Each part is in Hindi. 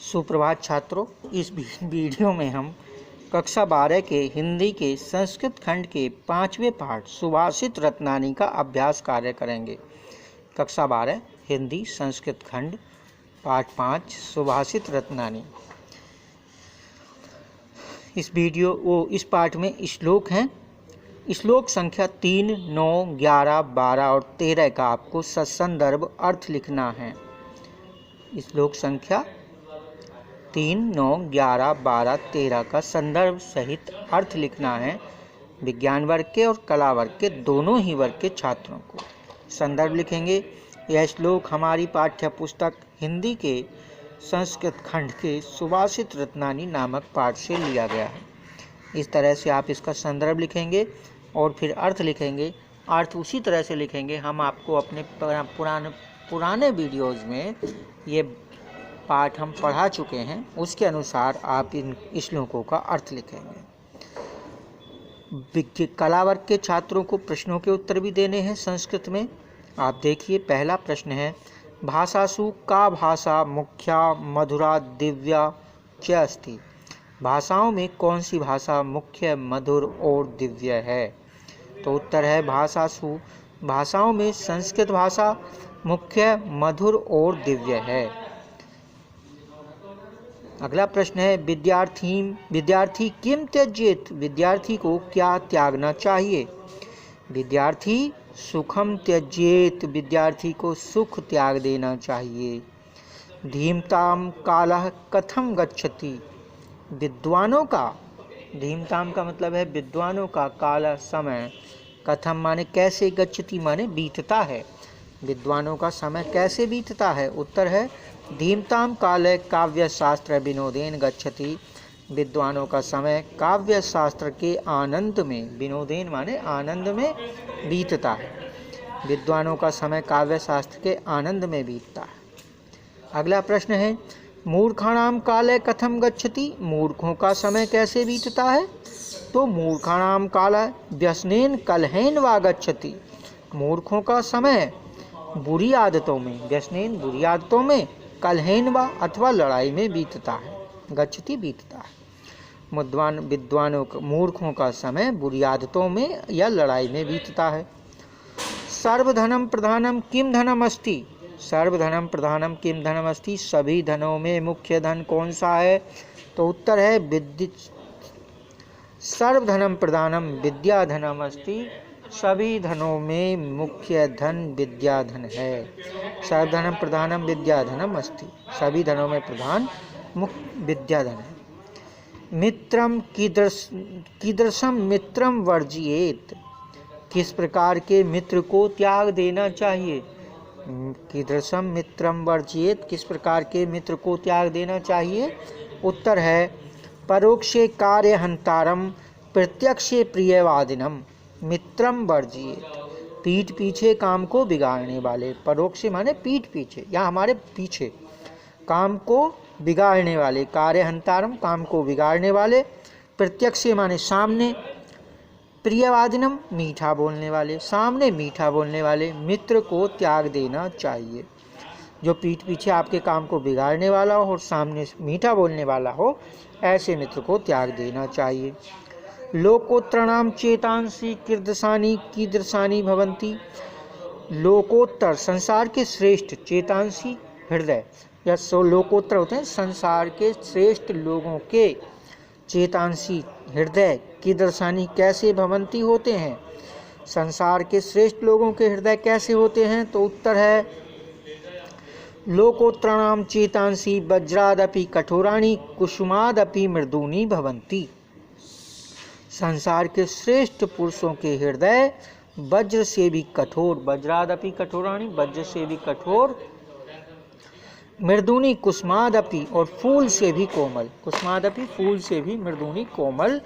सुप्रभात छात्रों, इस वीडियो में हम कक्षा 12 के हिंदी के संस्कृत खंड के 5वें पाठ सुभाषित रत्नानी का अभ्यास कार्य करेंगे। कक्षा 12 हिंदी संस्कृत खंड पाठ 5 सुभाषित रत्नानी। इस पाठ में श्लोक हैं। श्लोक संख्या 3, 9, 11, 12 और 13 का आपको ससंदर्भ अर्थ लिखना है। श्लोक संख्या 3, 9, 11, 12, 13 का संदर्भ सहित अर्थ लिखना है। विज्ञान वर्ग के और कला वर्ग के दोनों ही वर्ग के छात्रों को संदर्भ लिखेंगे। यह श्लोक हमारी पाठ्य पुस्तक हिंदी के संस्कृत खंड के सुभाषित रत्नानी नामक पाठ से लिया गया है। इस तरह से आप इसका संदर्भ लिखेंगे और फिर अर्थ लिखेंगे। अर्थ उसी तरह से लिखेंगे। हम आपको अपने पुराने वीडियोज़ में ये पाठ हम पढ़ा चुके हैं, उसके अनुसार आप इन श्लोकों का अर्थ लिखेंगे। कला वर्ग के छात्रों को प्रश्नों के उत्तर भी देने हैं संस्कृत में। आप देखिए, पहला प्रश्न है, भाषासु का भाषा मुख्या मधुरा दिव्या च अस्ति। भाषाओं में कौन सी भाषा मुख्य, मधुर और दिव्य है? तो उत्तर है भाषासु, भाषाओं में संस्कृत भाषा मुख्य, मधुर और दिव्य है। अगला प्रश्न है, विद्यार्थी किम त्यजेत। विद्यार्थी को क्या त्यागना चाहिए? विद्यार्थी सुखम त्यजेत। विद्यार्थी को सुख त्याग देना चाहिए। धीमताम कालः कथम गच्छति। विद्वानों का, धीमताम का मतलब है विद्वानों का, काल समय, कथम माने कैसे, गच्छति माने बीतता है। विद्वानों का समय कैसे बीतता है? उत्तर है धीमताम काले काव्य शास्त्र विनोदेन गच्छति। विद्वानों का समय काव्य शास्त्र के आनंद में, विनोदेन माने आनंद में बीतता है। विद्वानों का समय काव्य शास्त्र के आनंद में बीतता है। अगला प्रश्न है, मूर्खाणाम काले कथम गच्छति। मूर्खों का समय कैसे बीतता है? तो मूर्खाणाम काल व्यसनेन कलहेन वा गच्छति। मूर्खों का समय बुरी आदतों में, व्यसनेन बुरी आदतों में, कलहेन वा अथवा लड़ाई में बीतता है। गच्छति बीतता है। मूर्खों का समय बुरी आदतों में या लड़ाई में बीतता है। सर्वधनम प्रधानम किम धनम अस्ति। सर्वधनम प्रधानम किम धनम अस्ति। सभी धनों में मुख्य धन कौन सा है? तो उत्तर है सर्वधनम प्रधानम विद्या धनम अस्ति। सभी धनों में मुख्य धन विद्या धन है। सर्वधनम प्रधानम विद्या धनम अस्ति। सभी धनों में प्रधान मुख्य विद्या धन है। मित्रम कीदृशम मित्रम वर्जियेत। किस प्रकार के मित्र को त्याग देना चाहिए? कीदृशम मित्रम वर्जियेत। किस प्रकार के मित्र को त्याग देना चाहिए? उत्तर है परोक्षे कार्यहंतारम प्रत्यक्षे प्रियवादिनम मित्रम वर्जियेत। पीठ पीछे काम को बिगाड़ने वाले, परोक्षे माने पीठ पीछे या हमारे पीछे, काम को बिगाड़ने वाले, कार्यहंतारम काम को बिगाड़ने वाले, प्रत्यक्षे माने सामने, प्रियवादिनम मीठा बोलने वाले, सामने मीठा बोलने वाले मित्र को त्याग देना चाहिए। जो पीठ पीछे आपके काम को बिगाड़ने वाला हो और सामने मीठा बोलने वाला हो, ऐसे मित्र को त्याग देना चाहिए। लोकोत्तराणाम चेतांसी कीदृशानि भवन्ति। लोकोत्तर संसार के श्रेष्ठ, चेतांसी हृदय या लोकोत्तर होते हैं संसार के श्रेष्ठ लोगों के, चेतांसी हृदय, कीदृशानि कैसे भवन्ति होते हैं। संसार के श्रेष्ठ लोगों के हृदय कैसे होते हैं? तो उत्तर है लोकोत्तराणाम चेतांसी वज्रादपि कठोराणि कुसुमादपि मृदूनि भवन्ति। संसार के श्रेष्ठ पुरुषों के हृदय वज्र से भी कठोर, वज्रादपि कठोराणि, वज्र से भी कठोर, मृदूनि कुसुमादपि और फूल से भी कोमल, कुसुमादपि फूल से भी मृदूनि कोमल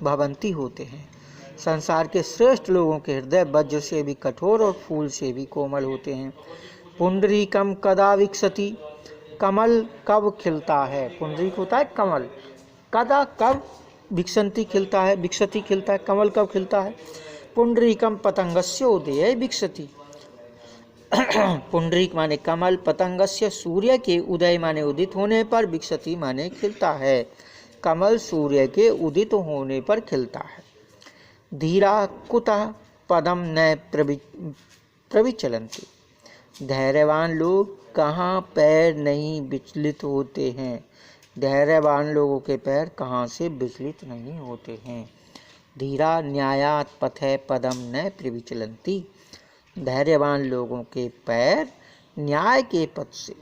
भवन्ति होते हैं। संसार के श्रेष्ठ लोगों के हृदय वज्र से भी कठोर और फूल से भी कोमल होते हैं। पुंडरीकम कदा विकसति। कमल कब खिलता है? पुंडरीक होता है कमल, कदा कब, विकसंती खिलता है, विकसति खिलता है, कमल कब खिलता है? पुंडरीकम पतंगस्य उदये विकसति। पुंडरीक माने कमल, पतंगस्य सूर्य के उदय माने उदित होने पर, विकसति माने खिलता है। कमल सूर्य के उदित होने पर खिलता है। धीरा कुतः पदम न प्रविचलन्ति, धैर्यवान लोग कहाँ पैर नहीं विचलित होते हैं। धैर्यवान लोगों के पैर कहाँ से विचलित नहीं होते हैं। धीरा न्यायात् पथै पदम न प्रविचलन्ति, धैर्यवान लोगों के पैर न्याय के पथ से,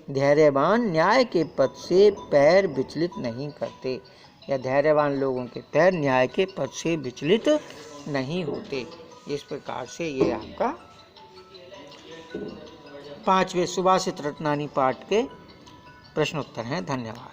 धैर्यवान न्याय के पथ से पैर विचलित नहीं करते, या धैर्यवान लोगों के पैर न्याय के पथ से विचलित नहीं होते। इस प्रकार से ये आपका 5वें सुभाषित रत्नानी पाठ के प्रश्नोत्तर हैं। धन्यवाद।